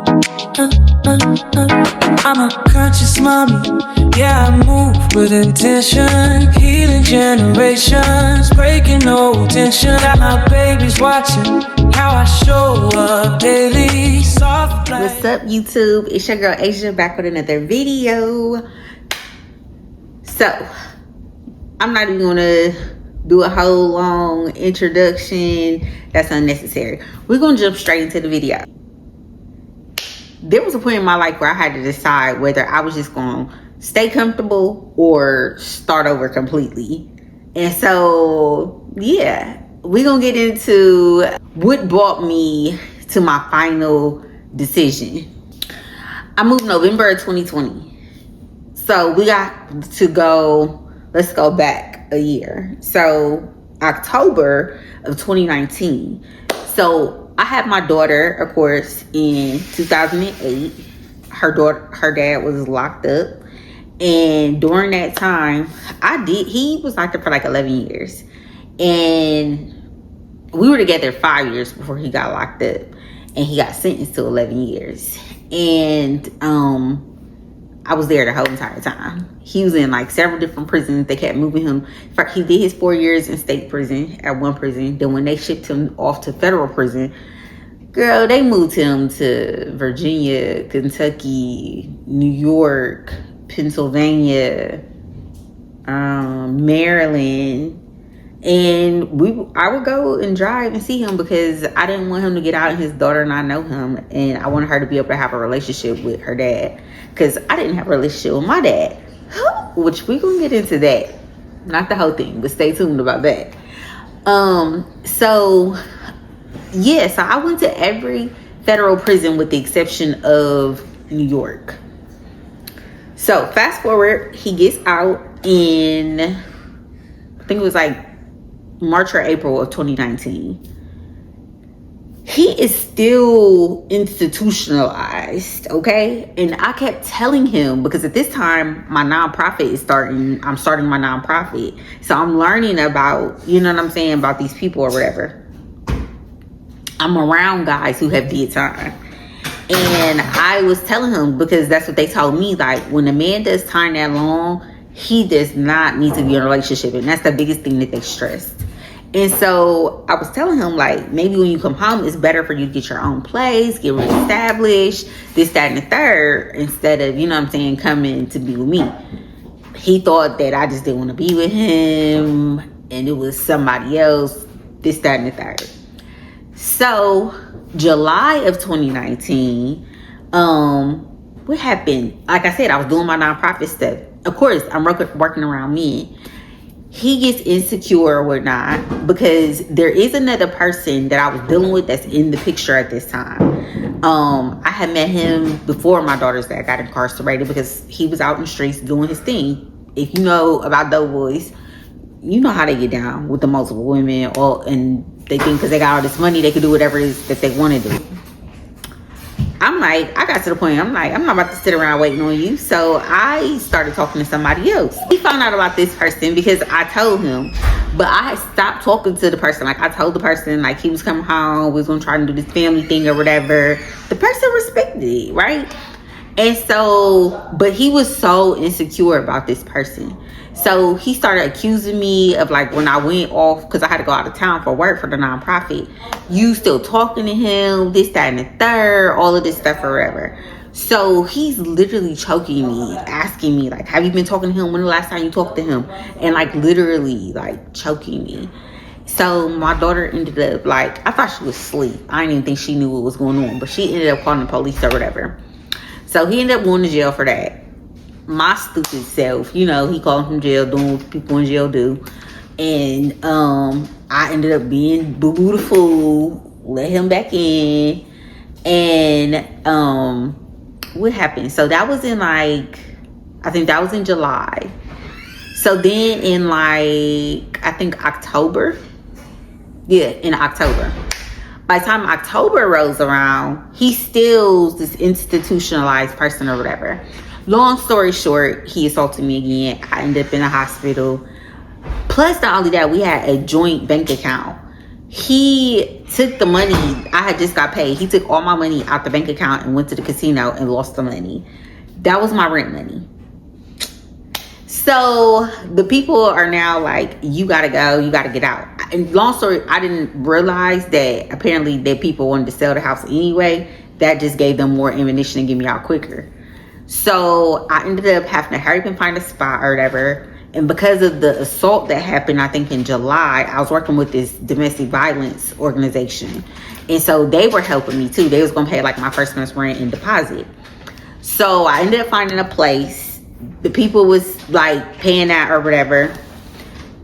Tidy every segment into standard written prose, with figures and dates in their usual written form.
I'm a conscious mommy. Yeah, I move with intention, healing generations, breaking no tension. Got my babies watching how I show up daily. Soft light. What's up, YouTube? It's your girl Asia back with another video. So, I'm not even gonna do a whole long introduction. That's unnecessary. We're gonna jump straight into the video. There was a point in my life where I had to decide whether I was just gonna stay comfortable or start over completely. And so, yeah, we're gonna get into what brought me to my final decision. I moved November of 2020. So we got to go, let's go back a year. So October of 2019. So I had my daughter, of course, in 2008. Her dad was locked up. And during that time, he was locked up for like 11 years. And we were together 5 years before he got locked up. And he got sentenced to 11 years. And I was there the whole entire time. He was in like several different prisons. They kept moving him. He did his 4 years in state prison at one prison. Then when they shipped him off to federal prison, girl, they moved him to Virginia, Kentucky, New York, Pennsylvania, Maryland. And I would go and drive and see him because I didn't want him to get out and his daughter and I know him. And I wanted her to be able to have a relationship with her dad. Because I didn't have a relationship with my dad. Which we're going to get into that. Not the whole thing, but stay tuned about that. So I went to every federal prison with the exception of New York. So fast forward, he gets out in, I think it was like March or April of 2019. He is still institutionalized, okay? And I kept telling him, because at this time, my nonprofit is I'm starting my nonprofit. So I'm learning about, you know what I'm saying, about these people or whatever. I'm around guys who have did time. And I was telling him, because that's what they told me, like, when a man does time that long, he does not need to be in a relationship. And that's the biggest thing that they stressed. And so I was telling him, like, maybe when you come home, it's better for you to get your own place, get reestablished, this, that, and the third, instead of, you know what I'm saying, coming to be with me. He thought that I just didn't want to be with him and it was somebody else, this, that, and the third. So July of 2019, what happened? Like I said, I was doing my nonprofit stuff. Of course, I'm working around men. He gets insecure or whatnot because there is another person that I was dealing with that's in the picture at this time. I had met him before my daughter's dad got incarcerated because he was out in the streets doing his thing. If you know about those boys, you know how they get down with the multiple women, and they think because they got all this money, they could do whatever it is that they want to do. I'm like, I got to the point, I'm like, I'm not about to sit around waiting on you. So I started talking to somebody else. He found out about this person because I told him, but I had stopped talking to the person. Like, I told the person, like, he was coming home, we was going to try and do this family thing or whatever. The person respected it, right? And so, but he was so insecure about this person. So he started accusing me of, like, when I went off, because I had to go out of town for work for the nonprofit, you still talking to him, this, that, and the third, all of this stuff or whatever. So he's literally choking me, asking me, like, have you been talking to him? When the last time you talked to him? And, like, literally, like, choking me. So my daughter ended up, like, I thought she was asleep. I didn't even think she knew what was going on. But she ended up calling the police or whatever. So he ended up going to jail for that. My stupid self, you know, he called from jail, doing what people in jail do. And I ended up being boo-boo the fool, let him back in. And what happened? So that was in, like, I think that was in July. So then in, like, I think October. Yeah, in October. By the time October rolls around, he's still this institutionalized person or whatever. Long story short, he assaulted me again. I ended up in a hospital. Plus, not only that, we had a joint bank account. He took the money. I had just got paid. He took all my money out the bank account and went to the casino and lost the money. That was my rent money. So the people are now like, you gotta go, you gotta get out. And long story, I didn't realize that apparently that people wanted to sell the house anyway. That just gave them more ammunition to get me out quicker. So I ended up having to hurry up and find a spot or whatever. And because of the assault that happened, I think in July, I was working with this domestic violence organization. And so they were helping me too. They was gonna pay like my first month's rent and deposit. So I ended up finding a place. The people was like paying that or whatever.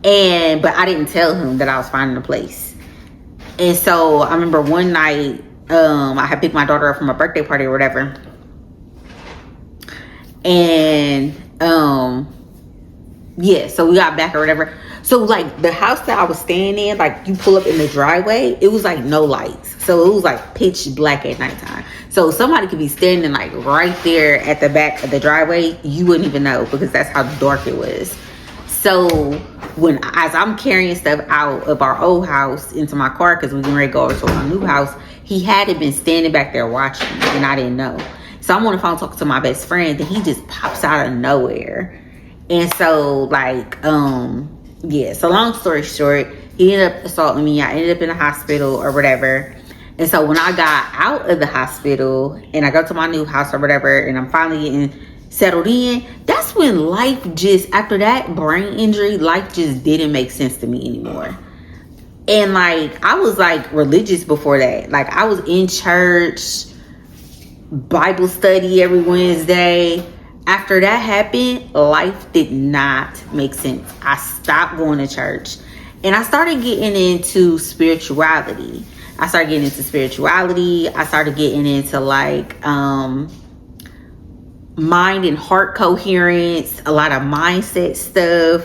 But I didn't tell him that I was finding a place. And so I remember one night, I had picked my daughter up from a birthday party or whatever. And yeah, so we got back or whatever. So like the house that I was staying in, like you pull up in the driveway, it was like no lights. So it was like pitch black at nighttime. So somebody could be standing like right there at the back of the driveway. You wouldn't even know because that's how dark it was. So as I'm carrying stuff out of our old house into my car, because we were ready to go over to our new house, he hadn't been standing back there watching and I didn't know. So I'm on the phone talking to my best friend and he just pops out of nowhere. And so like, yeah, so long story short, he ended up assaulting me. I ended up in the hospital or whatever. And so when I got out of the hospital and I go to my new house or whatever, and I'm finally getting settled in, that's when life just, after that brain injury, life just didn't make sense to me anymore. And like, I was like religious before that. Like I was in church, Bible study every Wednesday. After that happened, life did not make sense. I stopped going to church and I started getting into spirituality. I started getting into like mind and heart coherence, a lot of mindset stuff,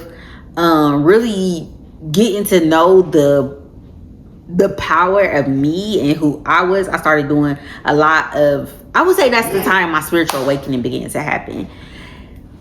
really getting to know the power of me and who I was. I started doing a lot of, I would say that's the time my spiritual awakening began to happen.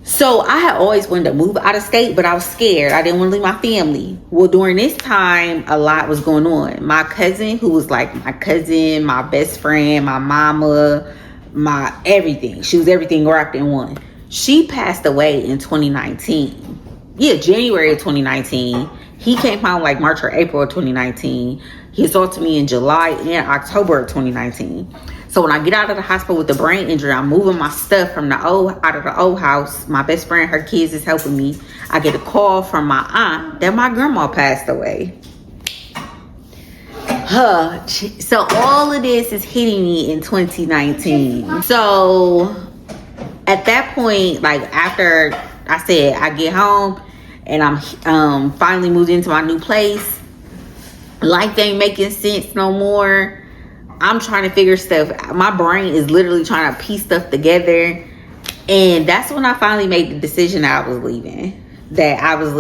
So I had always wanted to move out of state, but I was scared. I didn't want to leave my family. Well, during this time, a lot was going on. My cousin, who was like my cousin, my best friend, my mama, my everything. She was everything wrapped in one. She passed away in 2019. Yeah, January of 2019. He came home like March or April of 2019. He assaulted me in July and October of 2019. So when I get out of the hospital with the brain injury, I'm moving my stuff from out of the old house. My best friend, her kids is helping me. I get a call from my aunt that my grandma passed away. So all of this is hitting me in 2019. So at that point, like after I said I get home and I'm finally moved into my new place, life ain't making sense no more. I'm trying to figure stuff. My brain is literally trying to piece stuff together. And that's when I finally made the decision that I was leaving. I was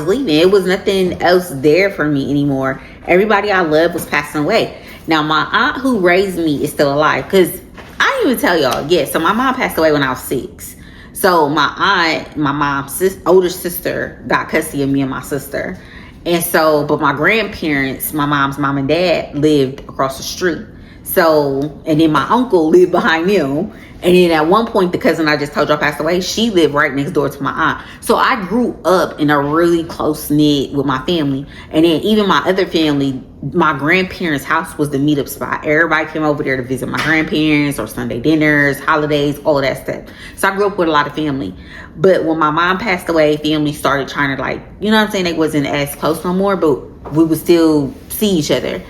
leaving. It was nothing else there for me anymore. Everybody I loved was passing away. Now, my aunt who raised me is still alive. Because I didn't even tell y'all. Yeah, so my mom passed away when I was 6. So my aunt, my mom's older sister, got custody of me and my sister. And so, but my grandparents, my mom's mom and dad, lived across the street. So, and then my uncle lived behind them. And then at one point, the cousin I just told y'all passed away, she lived right next door to my aunt. So I grew up in a really close knit with my family. And then even my other family, my grandparents' house was the meetup spot. Everybody came over there to visit my grandparents or Sunday dinners, holidays, all of that stuff. So I grew up with a lot of family. But when my mom passed away, family started trying to like, you know what I'm saying? They wasn't as close no more, but we would still see each other.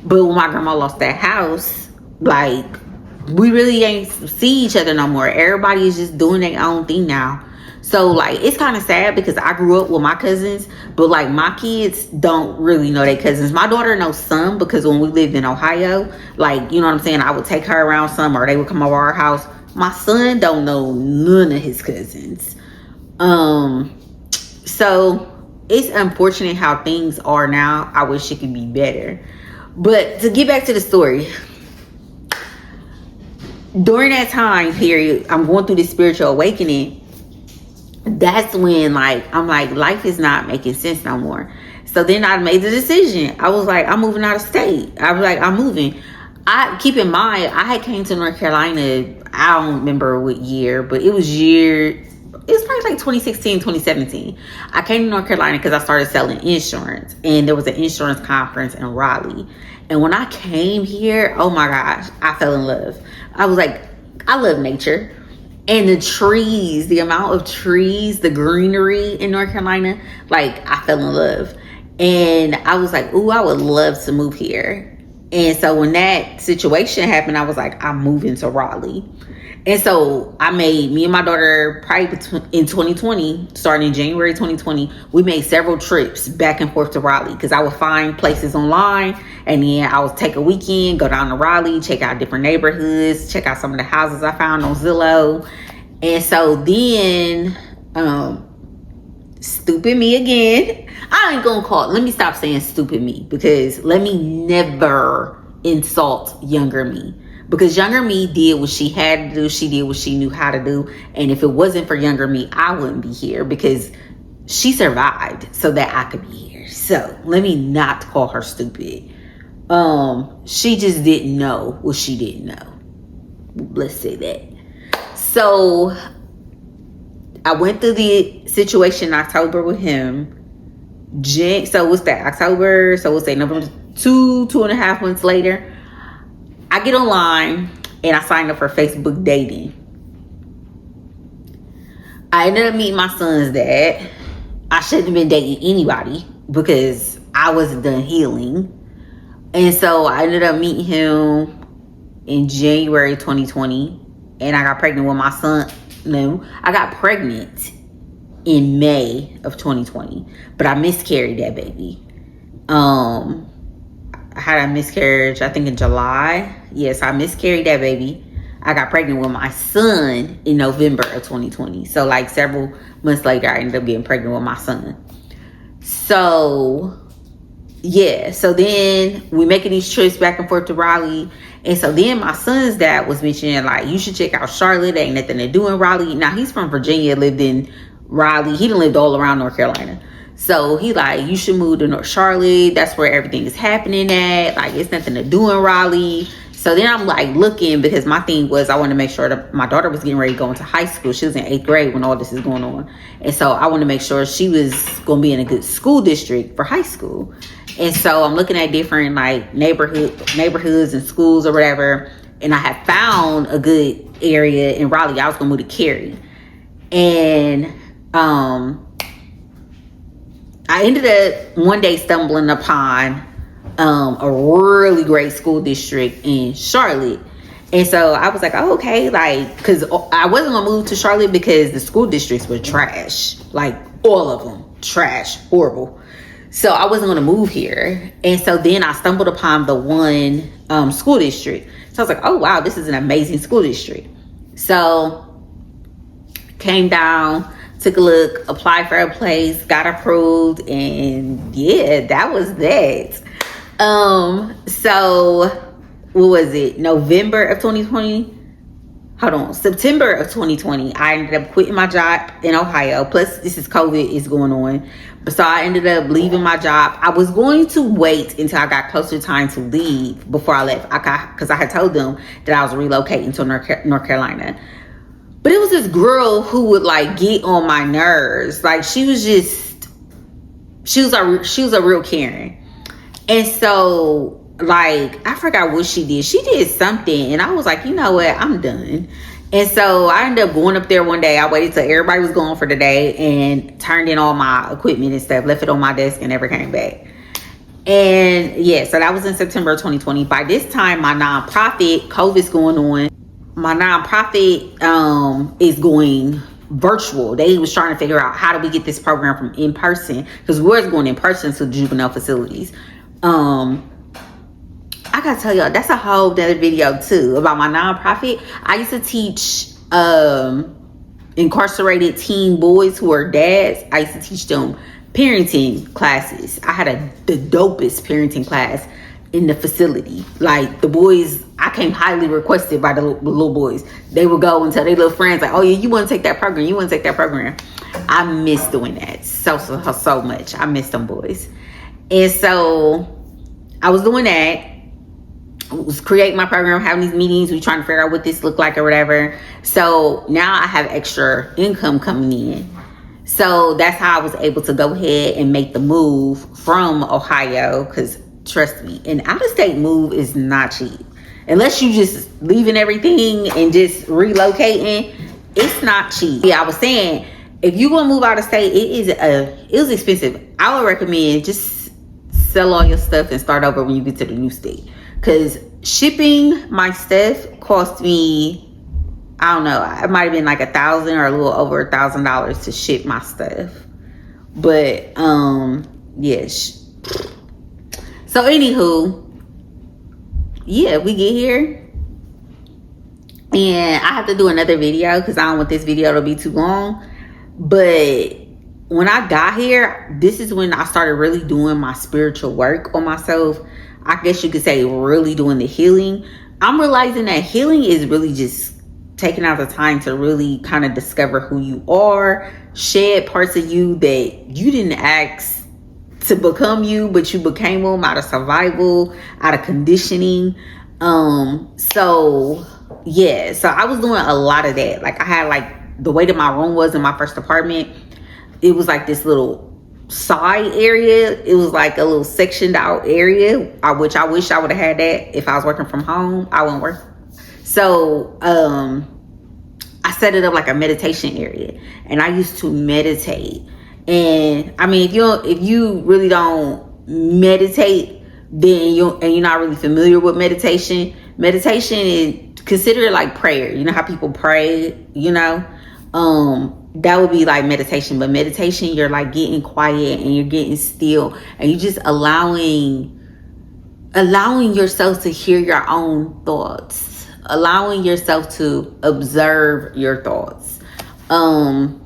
But when my grandma lost that house, like, we really ain't see each other no more. Everybody is just doing their own thing now. So, like, it's kind of sad because I grew up with my cousins, but, like, my kids don't really know their cousins. My daughter knows some because when we lived in Ohio, like, you know what I'm saying? I would take her around some or they would come over our house. My son don't know none of his cousins. So, it's unfortunate how things are now. I wish it could be better. But to get back to the story, during that time period, I'm going through this spiritual awakening. That's when, like, I'm like, life is not making sense no more. So then I made the decision. I was like, I'm moving out of state. I was like, I'm moving. I keep in mind, I had came to North Carolina, I don't remember what year, but it was probably like 2016, 2017. I came to North Carolina because I started selling insurance, and there was an insurance conference in Raleigh. And when I came here, oh my gosh, I fell in love. I was like, I love nature. And the trees, the amount of trees, the greenery in North Carolina, like I fell in love. And I was like, ooh, I would love to move here. And so when that situation happened, I was like, I'm moving to Raleigh. And so me and my daughter, probably in 2020, starting in January 2020, we made several trips back and forth to Raleigh, because I would find places online, and then I would take a weekend, go down to Raleigh, check out different neighborhoods, check out some of the houses I found on Zillow. And so then, stupid me again. I ain't gonna let me stop saying stupid me, because let me never insult younger me. Because younger me did what she had to do. She did what she knew how to do. And if it wasn't for younger me, I wouldn't be here, because she survived so that I could be here. So let me not call her stupid. She just didn't know what she didn't know. Let's say that. So I went through the situation in October with him. So what's that? October. So what's that? November. 2.5 months later, I get online and I signed up for Facebook dating. I ended up meeting my son's dad. I shouldn't have been dating anybody because I wasn't done healing. And so I ended up meeting him in January 2020, and I got pregnant with my son. No, I got pregnant in May of 2020, but I miscarried that baby. I had a miscarriage, I think in July. Yes, I miscarried that baby. I got pregnant with my son in November of 2020. So like several months later, I ended up getting pregnant with my son. So yeah, so then we making these trips back and forth to Raleigh. And so then my son's dad was mentioning, like, you should check out Charlotte. Ain't nothing to do in Raleigh. Now he's from Virginia, lived in Raleigh. He done lived all around North Carolina. So he like, you should move to North Charlotte. That's where everything is happening at. Like, it's nothing to do in Raleigh. So then I'm like looking, because my thing was I wanted to make sure that my daughter was getting ready to go into high school. She was in 8th grade when all this is going on. And so I wanted to make sure she was going to be in a good school district for high school. And so I'm looking at different like neighborhoods and schools or whatever. And I had found a good area in Raleigh. I was going to move to Cary. And I ended up one day stumbling upon a really great school district in Charlotte. And so I was like, oh, okay, like, because I wasn't gonna move to Charlotte because the school districts were trash, like all of them trash, horrible. So I wasn't gonna move here. And so then I stumbled upon the one school district. So I was like, oh wow, this is an amazing school district. So came down, took a look, applied for a place, got approved, and yeah, that was that. So what was it? November of 2020? Hold on, September of 2020, I ended up quitting my job in Ohio. Plus, this is COVID is going on. So I ended up leaving my job. I was going to wait until I got closer to time to leave before I left. Because I had told them that I was relocating to North Carolina. But it was this girl who would like get on my nerves. Like she was a real Karen. And so like, I forgot what she did. She did something and I was like, you know what? I'm done. And so I ended up going up there one day. I waited till everybody was gone for the day and turned in all my equipment and stuff, left it on my desk and never came back. And yeah, so that was in September 2020. By this time, my nonprofit, COVID's going on. My nonprofit is going virtual. They was trying to figure out how do we get this program from in person, because we was going in person to juvenile facilities. I gotta tell y'all, that's a whole other video too about my nonprofit. I used to teach incarcerated teen boys who are dads. I used to teach them parenting classes. I had the dopest parenting class in the facility. Like the boys, I came highly requested by the little boys. They would go and tell their little friends like, oh yeah, you want to take that program, you want to take that program. I miss doing that so much. I miss them boys. And so I was doing that. I was creating my program, having these meetings. We trying to figure out what this looked like or whatever. So now I have extra income coming in. So that's how I was able to go ahead and make the move from Ohio. Because trust me, an out-of-state move is not cheap. Unless you just leaving everything and just relocating, it's not cheap. Yeah, I was saying, if you want to move out of state, it was expensive. I would recommend just sell all your stuff and start over when you get to the new state. Because shipping my stuff cost me, I don't know, it might have been like $1,000 or a little over $1,000 to ship my stuff. But yes. So anywho, yeah, we get here and I have to do another video because I don't want this video to be too long. But when I got here, this is when I started really doing my spiritual work on myself. I guess you could say really doing the healing. I'm realizing that healing is really just taking out the time to really kind of discover who you are, shed parts of you that you didn't ask to become you, but you became them out of survival, out of conditioning. So yeah, so I was doing a lot of that. Like I had like the way that my room was in my first apartment, it was like this little side area. It was like a little sectioned out area, which I wish I would have had that if I was working from home. I wouldn't work. So I set it up like a meditation area, and I used to meditate. And I mean, if you really don't meditate, then you're not really familiar with meditation. Meditation is considered like prayer. You know how people pray, that would be like meditation. But meditation, you're like getting quiet and you're getting still, and you're just allowing yourself to hear your own thoughts, allowing yourself to observe your thoughts. And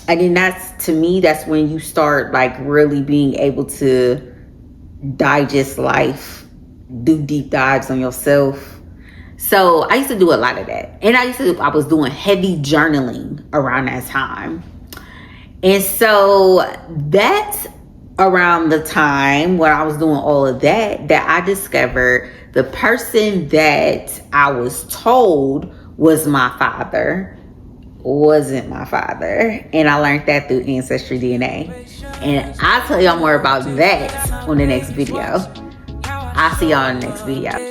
then to me, that's when you start like really being able to digest life, do deep dives on yourself. So I used to do a lot of that. And I was doing heavy journaling around that time. And so that's around the time when I was doing all of that I discovered the person that I was told was my father wasn't my father. And I learned that through Ancestry DNA. And I'll tell y'all more about that on the next video. I'll see y'all in the next video.